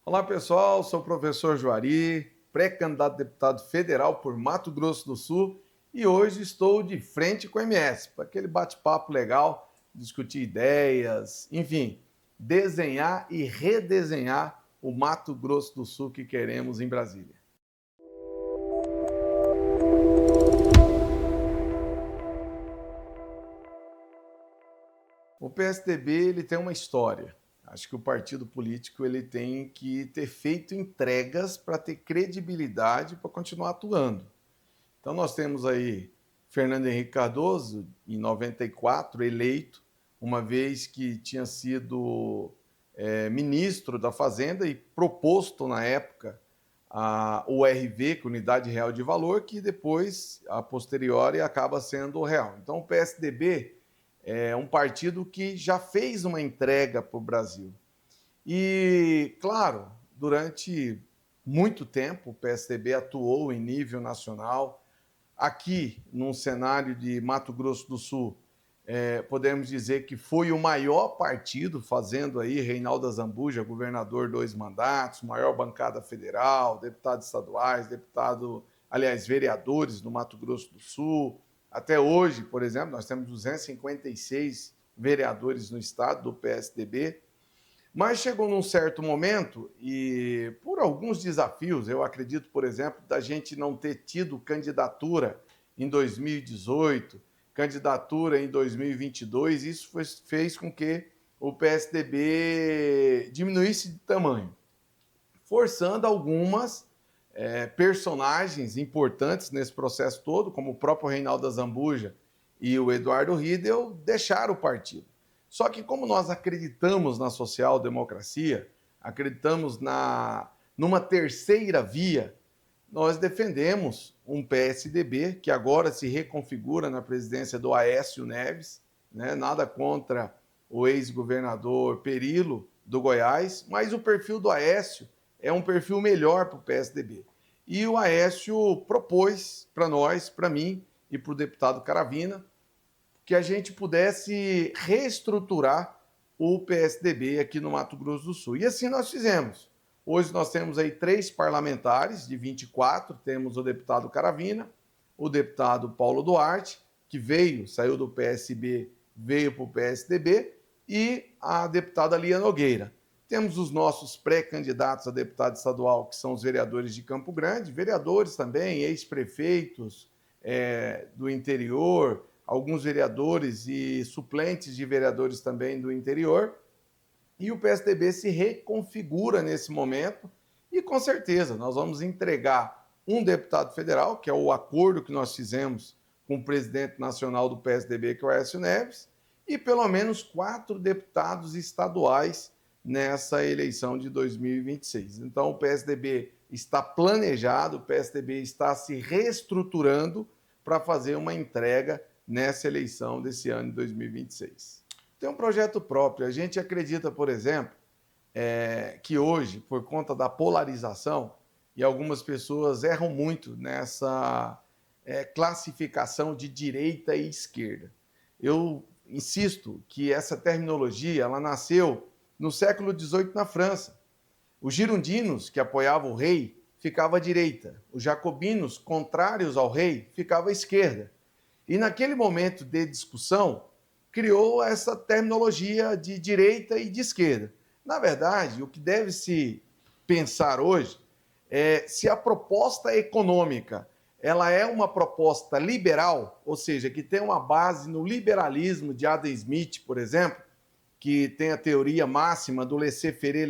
Olá pessoal, sou o professor Juari, pré-candidato a deputado federal por Mato Grosso do Sul e hoje estou de frente com o MS, para aquele bate-papo legal, discutir ideias, enfim, desenhar e redesenhar o Mato Grosso do Sul que queremos em Brasília. O PSDB ele tem uma história. Acho que o partido político ele tem que ter feito entregas para ter credibilidade para continuar atuando. Então nós temos aí Fernando Henrique Cardoso, em 94, eleito, uma vez que tinha sido ministro da Fazenda e proposto na época a URV, que é Unidade Real de Valor, que depois, a posteriori, acaba sendo o real. Então o PSDB é um partido que já fez uma entrega para o Brasil. E, claro, durante muito tempo o PSDB atuou em nível nacional. Aqui, num cenário de Mato Grosso do Sul, podemos dizer que foi o maior partido, fazendo aí Reinaldo Azambuja, governador, 2 mandatos, maior bancada federal, deputados estaduais, vereadores no Mato Grosso do Sul. Até hoje, por exemplo, nós temos 256 vereadores no estado do PSDB, mas chegou num certo momento e, por alguns desafios, eu acredito, por exemplo, da gente não ter tido candidatura em 2018, candidatura em 2022, isso fez com que o PSDB diminuísse de tamanho, forçando algumas personagens importantes nesse processo todo, como o próprio Reinaldo Azambuja e o Eduardo Riedel, deixaram o partido. Só que como nós acreditamos na social-democracia, acreditamos numa terceira via, nós defendemos um PSDB que agora se reconfigura na presidência do Aécio Neves, né? Nada contra o ex-governador Perilo do Goiás, mas o perfil do Aécio é um perfil melhor para o PSDB. E o Aécio propôs para nós, para mim e para o deputado Caravina, que a gente pudesse reestruturar o PSDB aqui no Mato Grosso do Sul. E assim nós fizemos. Hoje nós temos aí 3 parlamentares de 24, temos o deputado Caravina, o deputado Paulo Duarte, que saiu do PSB, veio para o PSDB, e a deputada Lia Nogueira. Temos os nossos pré-candidatos a deputado estadual, que são os vereadores de Campo Grande, vereadores também, ex-prefeitos do interior, alguns vereadores e suplentes de vereadores também do interior, e o PSDB se reconfigura nesse momento e, com certeza, nós vamos entregar um deputado federal, que é o acordo que nós fizemos com o presidente nacional do PSDB, que é o Aécio Neves, e pelo menos 4 deputados estaduais nessa eleição de 2026. Então, o PSDB está planejado, o PSDB está se reestruturando para fazer uma entrega nessa eleição desse ano de 2026. Tem um projeto próprio. A gente acredita, por exemplo, que hoje, por conta da polarização, e algumas pessoas erram muito nessa classificação de direita e esquerda. Eu insisto que essa terminologia ela nasceu no século XVIII na França. Os girondinos, que apoiavam o rei, ficavam à direita. Os jacobinos, contrários ao rei, ficavam à esquerda. E naquele momento de discussão, criou essa terminologia de direita e de esquerda. Na verdade, o que deve se pensar hoje é se a proposta econômica ela é uma proposta liberal, ou seja, que tem uma base no liberalismo de Adam Smith, por exemplo, que tem a teoria máxima do laissez-faire,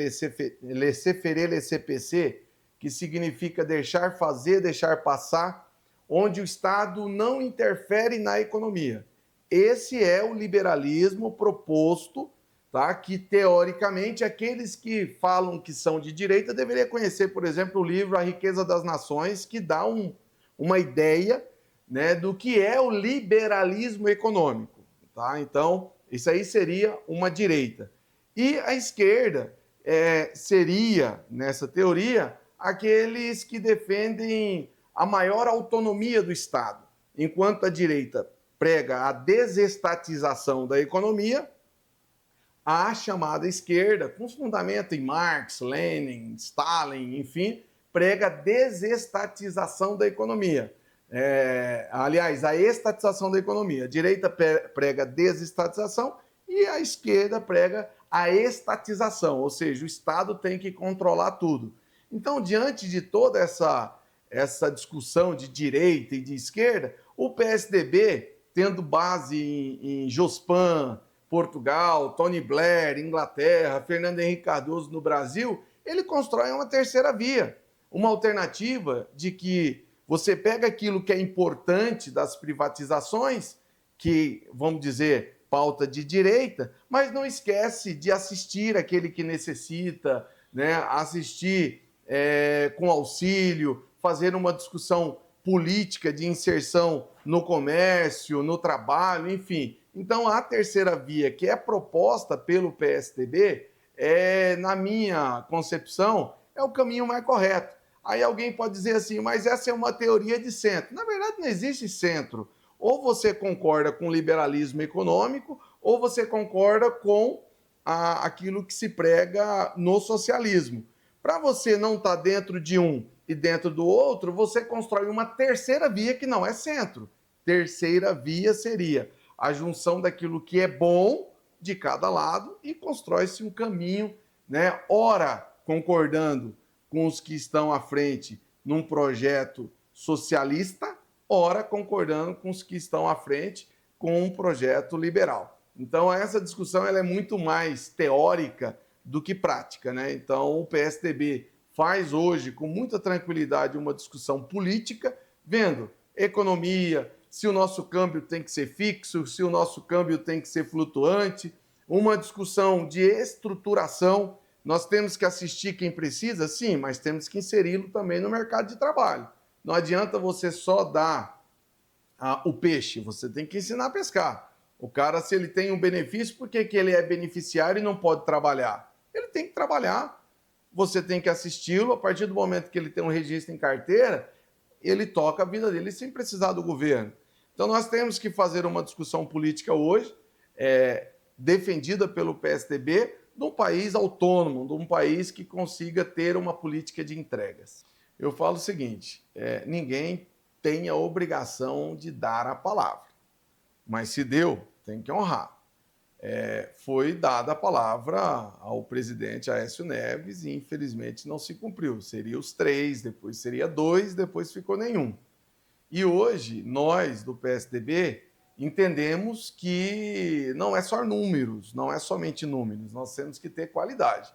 laissez-passer, que significa deixar fazer, deixar passar, onde o Estado não interfere na economia. Esse é o liberalismo proposto, tá? Que, teoricamente, aqueles que falam que são de direita deveriam conhecer, por exemplo, o livro A Riqueza das Nações, que dá uma ideia, né, do que é o liberalismo econômico. Tá? Então, isso aí seria uma direita. E a esquerda seria, nessa teoria, aqueles que defendem a maior autonomia do Estado, enquanto a direita prega a desestatização da economia, a chamada esquerda, com fundamento em Marx, Lenin, Stalin, enfim, prega a desestatização da economia. Aliás, a estatização da economia. A direita prega a desestatização e a esquerda prega a estatização, ou seja, o Estado tem que controlar tudo. Então, diante de toda essa discussão de direita e de esquerda, o PSDB, tendo base em Jospin, Portugal, Tony Blair, Inglaterra, Fernando Henrique Cardoso no Brasil, ele constrói uma terceira via, uma alternativa de que você pega aquilo que é importante das privatizações, que, vamos dizer, pauta de direita, mas não esquece de assistir aquele que necessita, né? Assistir com auxílio, fazer uma discussão política de inserção no comércio, no trabalho, enfim. Então, a terceira via, que é proposta pelo PSDB, na minha concepção, é o caminho mais correto. Aí alguém pode dizer assim, mas essa é uma teoria de centro. Na verdade, não existe centro. Ou você concorda com o liberalismo econômico, ou você concorda com aquilo que se prega no socialismo. Para você não estar dentro de um e dentro do outro, você constrói uma terceira via que não é centro. Terceira via seria a junção daquilo que é bom de cada lado e constrói-se um caminho, né? Ora concordando com os que estão à frente num projeto socialista, ora concordando com os que estão à frente com um projeto liberal. Então, essa discussão ela é muito mais teórica do que prática, né? Então, o PSDB faz hoje, com muita tranquilidade, uma discussão política, vendo economia, se o nosso câmbio tem que ser fixo, se o nosso câmbio tem que ser flutuante, uma discussão de estruturação. Nós temos que assistir quem precisa, sim, mas temos que inseri-lo também no mercado de trabalho. Não adianta você só dar o peixe, você tem que ensinar a pescar. O cara, se ele tem um benefício, por que ele é beneficiário e não pode trabalhar? Ele tem que trabalhar, você tem que assisti-lo. A partir do momento que ele tem um registro em carteira, ele toca a vida dele sem precisar do governo. Então, nós temos que fazer uma discussão política hoje, defendida pelo PSDB, de um país autônomo, de um país que consiga ter uma política de entregas. Eu falo o seguinte, ninguém tem a obrigação de dar a palavra, mas se deu, tem que honrar. Foi dada a palavra ao presidente Aécio Neves e, infelizmente, não se cumpriu. Seria os 3, depois seria 2, depois ficou nenhum. E hoje, nós do PSDB entendemos que não é só números, não é somente números, nós temos que ter qualidade.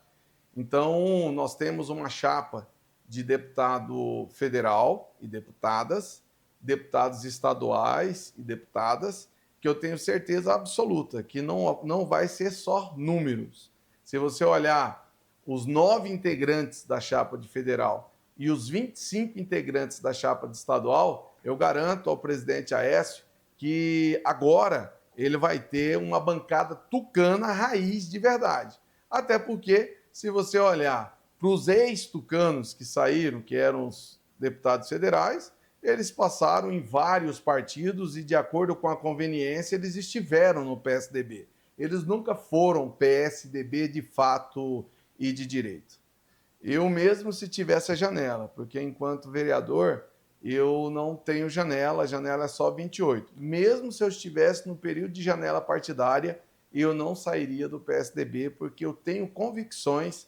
Então, nós temos uma chapa de deputado federal e deputadas, deputados estaduais e deputadas, que eu tenho certeza absoluta que não vai ser só números. Se você olhar os 9 integrantes da chapa de federal e os 25 integrantes da chapa de estadual, eu garanto ao presidente Aécio que agora ele vai ter uma bancada tucana raiz de verdade. Até porque, se você olhar para os ex-tucanos que saíram, que eram os deputados federais, eles passaram em vários partidos e, de acordo com a conveniência, eles estiveram no PSDB. Eles nunca foram PSDB de fato e de direito. Eu mesmo, se tivesse a janela, porque enquanto vereador eu não tenho janela, a janela é só 28. Mesmo se eu estivesse no período de janela partidária, eu não sairia do PSDB, porque eu tenho convicções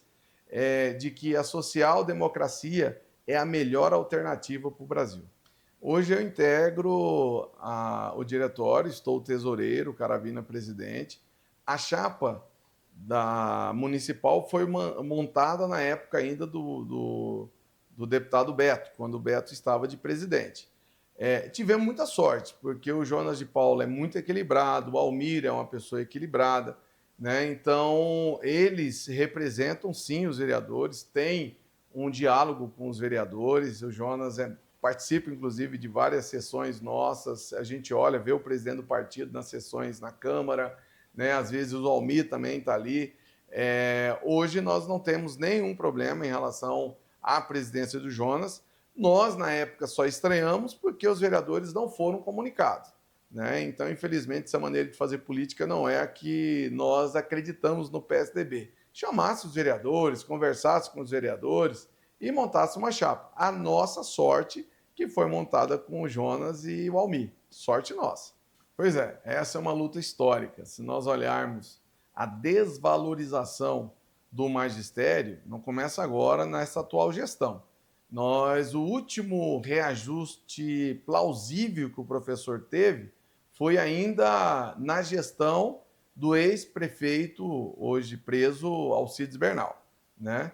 de que a social-democracia é a melhor alternativa para o Brasil. Hoje eu integro o diretório, estou tesoureiro, Caravina presidente. A chapa da municipal foi montada na época ainda do deputado Beto, quando o Beto estava de presidente. Tivemos muita sorte, porque o Jonas de Paula é muito equilibrado, o Almir é uma pessoa equilibrada, né? Então, eles representam, sim, os vereadores, têm um diálogo com os vereadores, o Jonas participa, inclusive, de várias sessões nossas, a gente olha, vê o presidente do partido nas sessões na Câmara, né? Às vezes o Almir também está ali. Hoje nós não temos nenhum problema em relação à presidência do Jonas. Nós, na época, só estranhamos porque os vereadores não foram comunicados. né? Então, infelizmente, essa maneira de fazer política não é a que nós acreditamos no PSDB. Chamasse os vereadores, conversasse com os vereadores e montasse uma chapa. A nossa sorte que foi montada com o Jonas e o Almir. Sorte nossa. Pois é, essa é uma luta histórica. Se nós olharmos a desvalorização do magistério, não começa agora nessa atual gestão. O último reajuste plausível que o professor teve foi ainda na gestão do ex-prefeito, hoje preso, Alcides Bernal, né?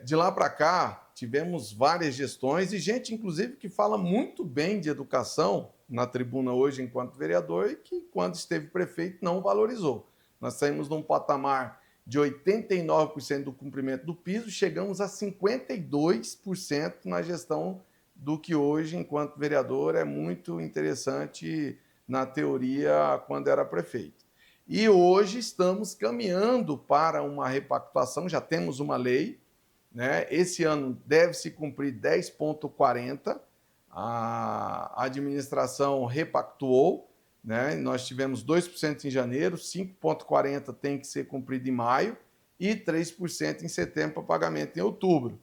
De lá para cá, tivemos várias gestões e gente, inclusive, que fala muito bem de educação na tribuna hoje enquanto vereador e que, quando esteve prefeito, não valorizou. Nós saímos num patamar de 89% do cumprimento do piso, chegamos a 52% na gestão do que hoje, enquanto vereador, é muito interessante na teoria quando era prefeito. E hoje estamos caminhando para uma repactuação, já temos uma lei, né? Esse ano deve se cumprir 10,40, a administração repactuou, né? Nós tivemos 2% em janeiro, 5,40 tem que ser cumprido em maio e 3% em setembro para pagamento em outubro.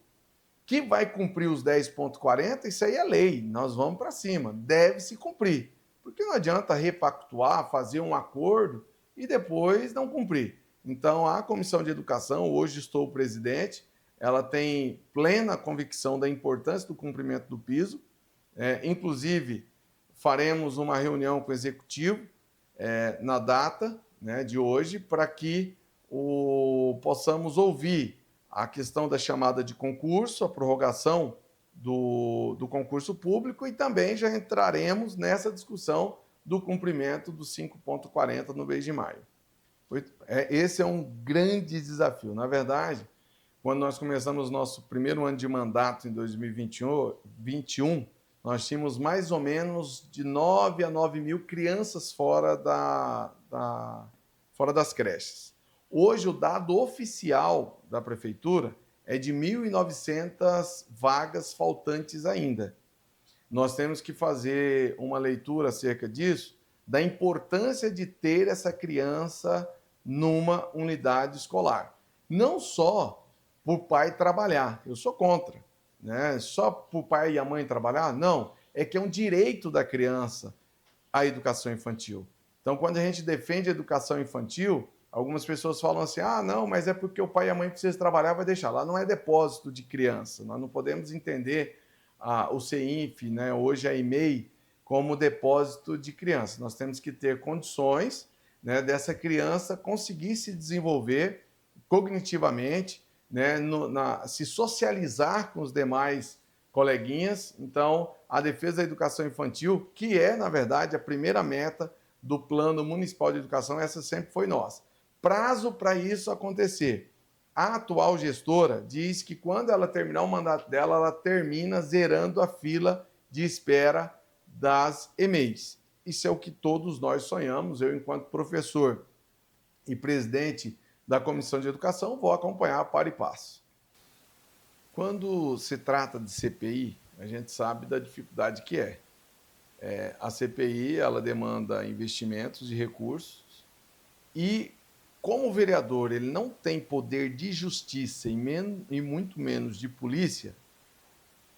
Que vai cumprir os 10,40, isso aí é lei, nós vamos para cima, deve se cumprir. Porque não adianta repactuar, fazer um acordo e depois não cumprir. Então, a Comissão de Educação, hoje estou o presidente, ela tem plena convicção da importância do cumprimento do piso, inclusive faremos uma reunião com o Executivo na data, né, de hoje, para que possamos ouvir a questão da chamada de concurso, a prorrogação do concurso público e também já entraremos nessa discussão do cumprimento dos 5,40 no mês de maio. Esse é um grande desafio. Na verdade, quando nós começamos nosso primeiro ano de mandato em 2021, nós tínhamos mais ou menos de 9 a 9 mil crianças fora das creches. Hoje, o dado oficial da prefeitura é de 1.900 vagas faltantes ainda. Nós temos que fazer uma leitura acerca disso, da importância de ter essa criança numa unidade escolar. Não só por pai trabalhar, eu sou contra, né? Só por pai e a mãe trabalhar? Não, é que é um direito da criança a educação infantil. Então, quando a gente defende a educação infantil, algumas pessoas falam assim, não, mas é porque o pai e a mãe precisam trabalhar, vai deixar. Lá não é depósito de criança, nós não podemos entender o CEINF, né, hoje a EMEI, como depósito de criança. Nós temos que ter condições, né, dessa criança conseguir se desenvolver cognitivamente, né, se socializar com os demais coleguinhas. Então, a defesa da educação infantil, que é, na verdade, a primeira meta do Plano Municipal de Educação, essa sempre foi nossa. Prazo para isso acontecer. A atual gestora diz que quando ela terminar o mandato dela, ela termina zerando a fila de espera das EMEIs. Isso é o que todos nós sonhamos. Eu, enquanto professor e presidente da Comissão de Educação, vou acompanhar para e passo. Quando se trata de CPI, a gente sabe da dificuldade que é. A CPI, ela demanda investimentos e recursos e, como o vereador ele não tem poder de justiça e muito menos de polícia,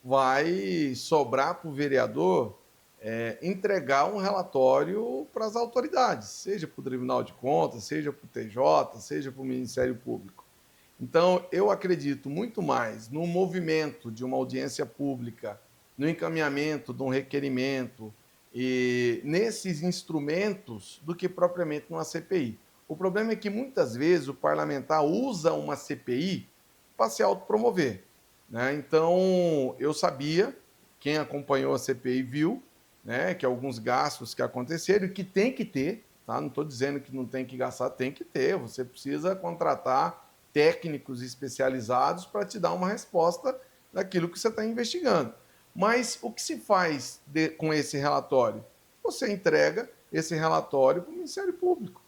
vai sobrar para o vereador entregar um relatório para as autoridades, seja para o Tribunal de Contas, seja para o TJ, seja para o Ministério Público. Então, eu acredito muito mais no movimento de uma audiência pública, no encaminhamento de um requerimento e nesses instrumentos do que propriamente numa CPI. O problema é que muitas vezes o parlamentar usa uma CPI para se autopromover, né? Então, eu sabia, quem acompanhou a CPI viu, né, que alguns gastos que aconteceram e que tem que ter, tá? Não estou dizendo que não tem que gastar, tem que ter. Você precisa contratar técnicos especializados para te dar uma resposta daquilo que você está investigando. Mas o que se faz com esse relatório? Você entrega esse relatório para o Ministério Público.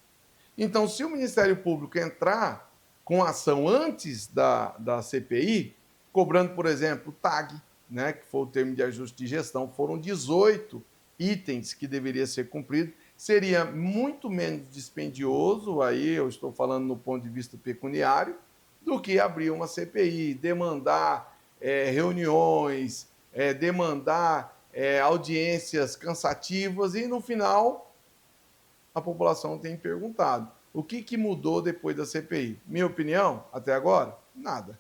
Então, se o Ministério Público entrar com ação antes da CPI, cobrando, por exemplo, o TAG, né, que foi o termo de ajuste de gestão, foram 18 itens que deveria ser cumprido, seria muito menos dispendioso, aí eu estou falando no ponto de vista pecuniário, do que abrir uma CPI, demandar reuniões, demandar audiências cansativas e, no final, a população tem perguntado: o que mudou depois da CPI? Minha opinião, até agora, nada.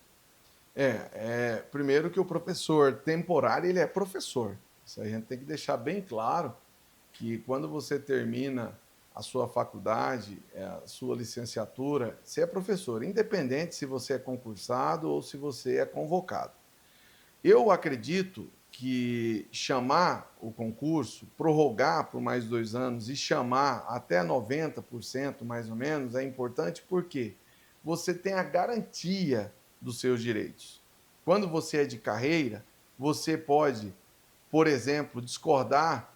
Primeiro que o professor temporário, ele é professor. Isso a gente tem que deixar bem claro, que quando você termina a sua faculdade, a sua licenciatura, você é professor, independente se você é concursado ou se você é convocado. Eu acredito que chamar o concurso, prorrogar por mais 2 anos e chamar até 90%, mais ou menos, é importante porque você tem a garantia dos seus direitos. Quando você é de carreira, você pode, por exemplo, discordar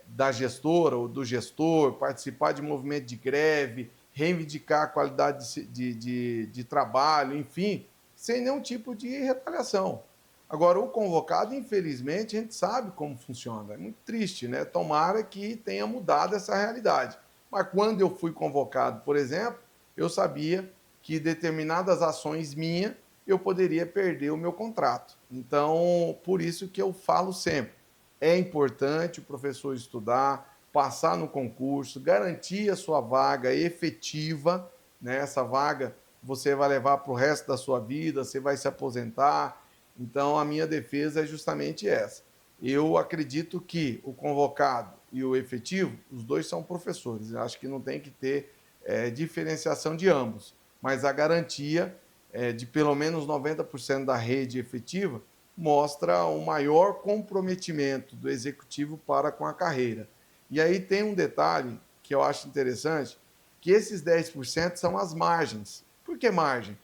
da gestora ou do gestor, participar de movimento de greve, reivindicar a qualidade de trabalho, enfim, sem nenhum tipo de retaliação. Agora, o convocado, infelizmente, a gente sabe como funciona. É muito triste, né? Tomara que tenha mudado essa realidade. Mas quando eu fui convocado, por exemplo, eu sabia que determinadas ações minhas eu poderia perder o meu contrato. Então, por isso que eu falo sempre, é importante o professor estudar, passar no concurso, garantir a sua vaga efetiva, né? Essa vaga você vai levar para o resto da sua vida, você vai se aposentar. Então, a minha defesa é justamente essa. Eu acredito que o convocado e o efetivo, os dois são professores. Eu acho que não tem que ter diferenciação de ambos, mas a garantia de pelo menos 90% da rede efetiva mostra um maior comprometimento do executivo para com a carreira. E aí tem um detalhe que eu acho interessante, que esses 10% são as margens. Por que margem?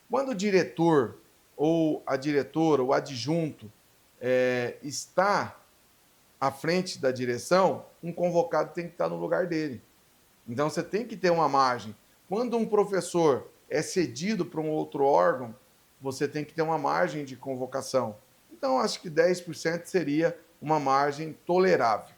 Quando o diretor ou a diretora, o adjunto, está à frente da direção, um convocado tem que estar no lugar dele. Então, você tem que ter uma margem. Quando um professor é cedido para um outro órgão, você tem que ter uma margem de convocação. Então, acho que 10% seria uma margem tolerável.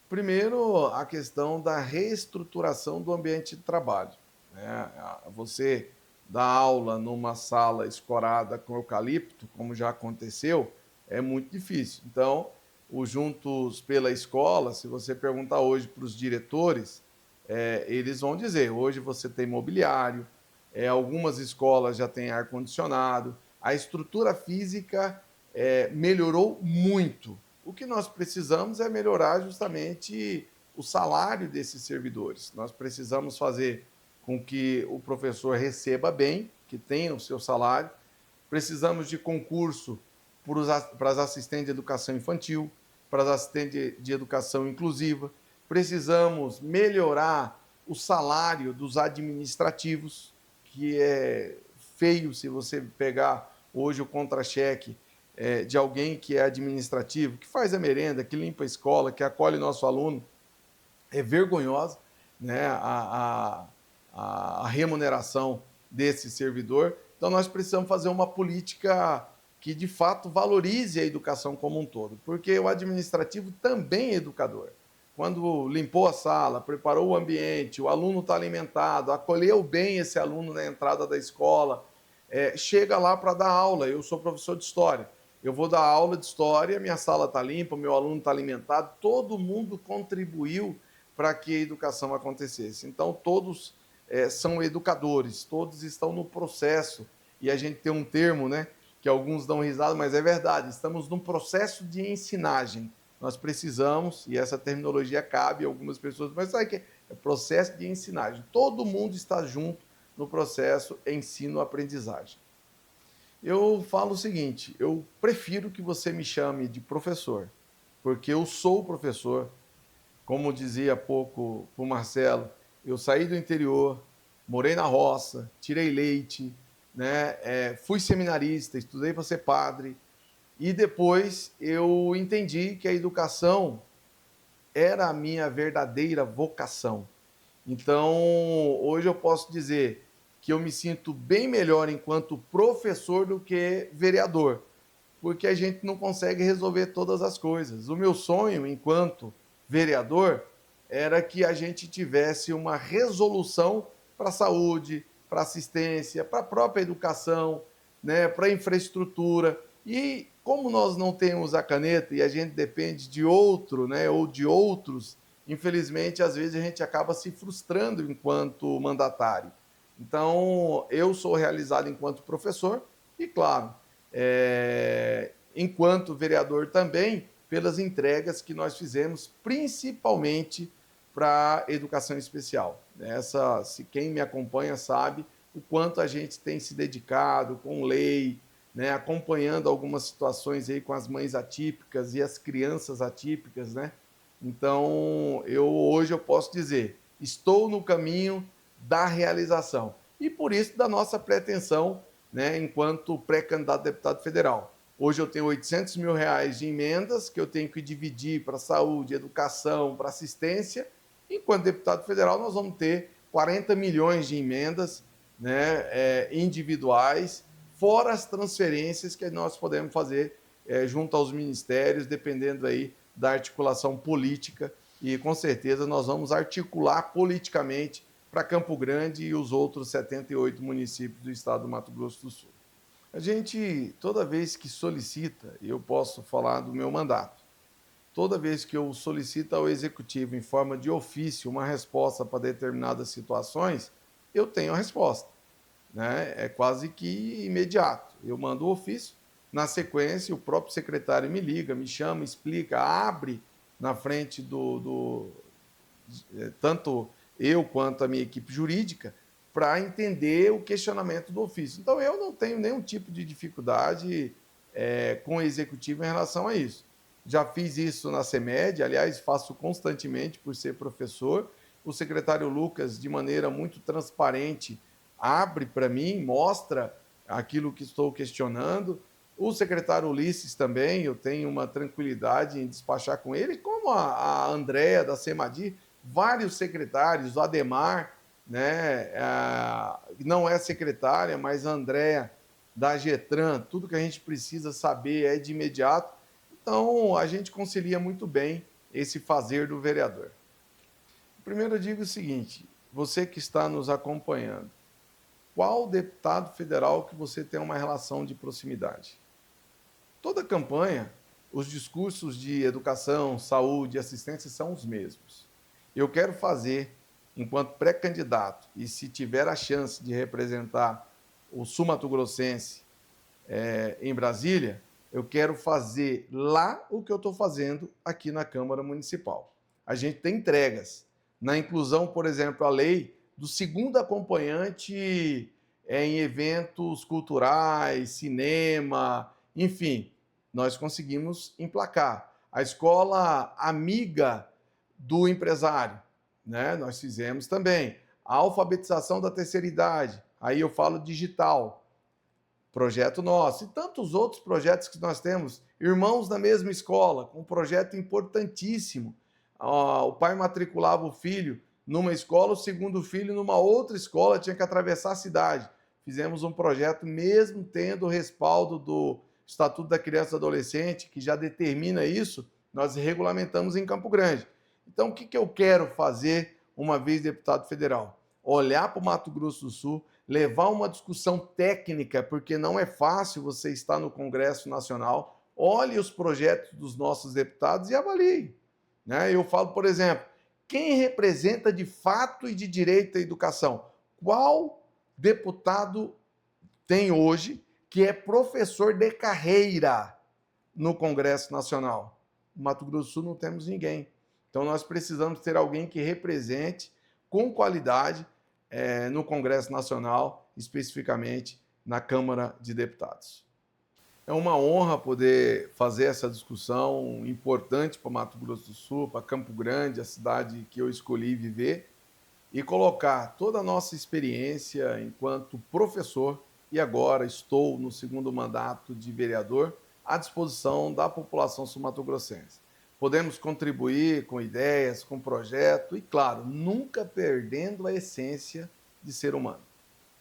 Primeiro, a questão da reestruturação do ambiente de trabalho, né? Você dar aula numa sala escorada com eucalipto, como já aconteceu, é muito difícil. Então, o Juntos pela Escola, se você perguntar hoje para os diretores, eles vão dizer, hoje você tem mobiliário, algumas escolas já têm ar-condicionado, a estrutura física melhorou muito. O que nós precisamos é melhorar justamente o salário desses servidores. Nós precisamos fazer com que o professor receba bem, que tenha o seu salário. Precisamos de concurso para as assistentes de educação infantil, para as assistentes de educação inclusiva. Precisamos melhorar o salário dos administrativos, que é feio se você pegar hoje o contra-cheque de alguém que é administrativo, que faz a merenda, que limpa a escola, que acolhe nosso aluno, é vergonhosa, né, a remuneração desse servidor. Então, nós precisamos fazer uma política que, de fato, valorize a educação como um todo, porque o administrativo também é educador. Quando limpou a sala, preparou o ambiente, o aluno está alimentado, acolheu bem esse aluno na entrada da escola, chega lá para dar aula. Eu sou professor de história. Eu vou dar aula de história, minha sala está limpa, meu aluno está alimentado, todo mundo contribuiu para que a educação acontecesse. Então, todos são educadores, todos estão no processo, e a gente tem um termo, né, que alguns dão risada, mas é verdade, estamos num processo de ensinagem. Nós precisamos, e essa terminologia cabe a algumas pessoas, mas sabe o que é processo de ensinagem? Todo mundo está junto no processo ensino-aprendizagem. Eu falo o seguinte, eu prefiro que você me chame de professor, porque eu sou professor. Como dizia há pouco para o Marcelo, eu saí do interior, morei na roça, tirei leite, né? Fui seminarista, estudei para ser padre, e depois eu entendi que a educação era a minha verdadeira vocação. Então, hoje eu posso dizer que eu me sinto bem melhor enquanto professor do que vereador. porque a gente não consegue resolver todas as coisas. O meu sonho, enquanto vereador, era que a gente tivesse uma resolução para a saúde, para a assistência, para a própria educação, né, para a infraestrutura. E como nós não temos a caneta e a gente depende de outro, né, ou de outros, infelizmente, às vezes a gente acaba se frustrando enquanto mandatário. Então, eu sou realizado enquanto professor e, claro, enquanto vereador também, pelas entregas que nós fizemos, principalmente para a educação especial. Essa, se quem me acompanha sabe o quanto a gente tem se dedicado com lei, né, acompanhando algumas situações aí com as mães atípicas e as crianças atípicas, né? Então, hoje eu posso dizer, estou no caminho da realização. E por isso da nossa pretensão, né, enquanto pré-candidato a deputado federal. Hoje eu tenho R$ 800 mil de emendas que eu tenho que dividir para saúde, educação, para assistência. Enquanto deputado federal, nós vamos ter 40 milhões de emendas, né, individuais, fora as transferências que nós podemos fazer junto aos ministérios, dependendo aí da articulação política. E com certeza nós vamos articular politicamente para Campo Grande e os outros 78 municípios do estado do Mato Grosso do Sul. A gente, toda vez que solicita, eu posso falar do meu mandato, toda vez que eu solicito ao Executivo, em forma de ofício, uma resposta para determinadas situações, eu tenho a resposta, né? É quase que imediato. Eu mando o ofício, na sequência, o próprio secretário me liga, me chama, explica, abre na frente tanto eu quanto a minha equipe jurídica, para entender o questionamento do ofício. Então, eu não tenho nenhum tipo de dificuldade com o Executivo em relação a isso. Já fiz isso na CEMED, aliás, faço constantemente por ser professor. O secretário Lucas, de maneira muito transparente, abre para mim, mostra aquilo que estou questionando. O secretário Ulisses também, eu tenho uma tranquilidade em despachar com ele, como a Andréa da CEMADI, vários secretários, o Ademar, né, não é secretária, mas a Andréa da Getran, tudo que a gente precisa saber é de imediato. Então, a gente concilia muito bem esse fazer do vereador. Primeiro, eu digo o seguinte, você que está nos acompanhando, qual deputado federal que você tem uma relação de proximidade? Toda campanha, os discursos de educação, saúde e assistência são os mesmos. Eu quero fazer, enquanto pré-candidato, e se tiver a chance de representar o sul-mato-grossense em Brasília, eu quero fazer lá o que eu estou fazendo aqui na Câmara Municipal. A gente tem entregas. Na inclusão, por exemplo, a lei do segundo acompanhante em eventos culturais, cinema, enfim, nós conseguimos emplacar. A escola amiga do empresário, né? Nós fizemos também. A alfabetização da terceira idade, aí eu falo digital, projeto nosso. E tantos outros projetos que nós temos. Irmãos na mesma escola, um projeto importantíssimo. O pai matriculava o filho numa escola, o segundo filho numa outra escola, tinha que atravessar a cidade. Fizemos um projeto, mesmo tendo o respaldo do Estatuto da Criança e do Adolescente, que já determina isso, nós regulamentamos em Campo Grande. Então, o que eu quero fazer uma vez deputado federal? Olhar para o Mato Grosso do Sul, levar uma discussão técnica, porque não é fácil você estar no Congresso Nacional, olhe os projetos dos nossos deputados e avalie. Né? Eu falo, por exemplo, quem representa de fato e de direito a educação? Qual deputado tem hoje que é professor de carreira no Congresso Nacional? No Mato Grosso do Sul não temos ninguém. Então nós precisamos ter alguém que represente com qualidade no Congresso Nacional, especificamente na Câmara de Deputados. É uma honra poder fazer essa discussão importante para Mato Grosso do Sul, para Campo Grande, a cidade que eu escolhi viver, e colocar toda a nossa experiência enquanto professor, e agora estou no segundo mandato de vereador, à disposição da população sul-mato-grossense. Podemos contribuir com ideias, com projeto e, claro, nunca perdendo a essência de ser humano.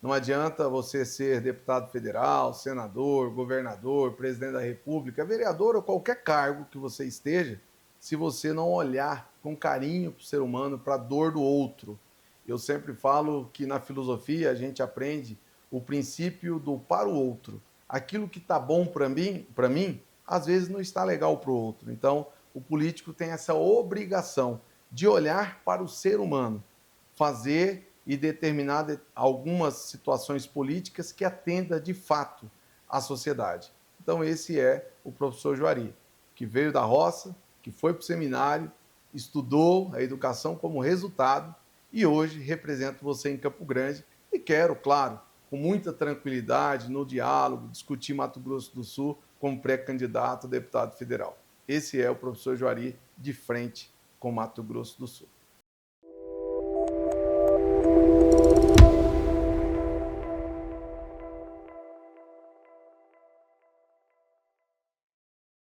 Não adianta você ser deputado federal, senador, governador, presidente da República, vereador ou qualquer cargo que você esteja, se você não olhar com carinho para o ser humano, para a dor do outro. Eu sempre falo que na filosofia a gente aprende o princípio do para o outro. Aquilo que está bom para mim, às vezes não está legal para o outro. Então, o político tem essa obrigação de olhar para o ser humano, fazer e determinar algumas situações políticas que atenda de fato à sociedade. Então, esse é o professor Juari, que veio da roça, que foi para o seminário, estudou a educação como resultado e hoje represento você em Campo Grande e quero, claro, com muita tranquilidade, no diálogo, discutir Mato Grosso do Sul como pré-candidato a deputado federal. Esse é o professor Juari de frente com Mato Grosso do Sul.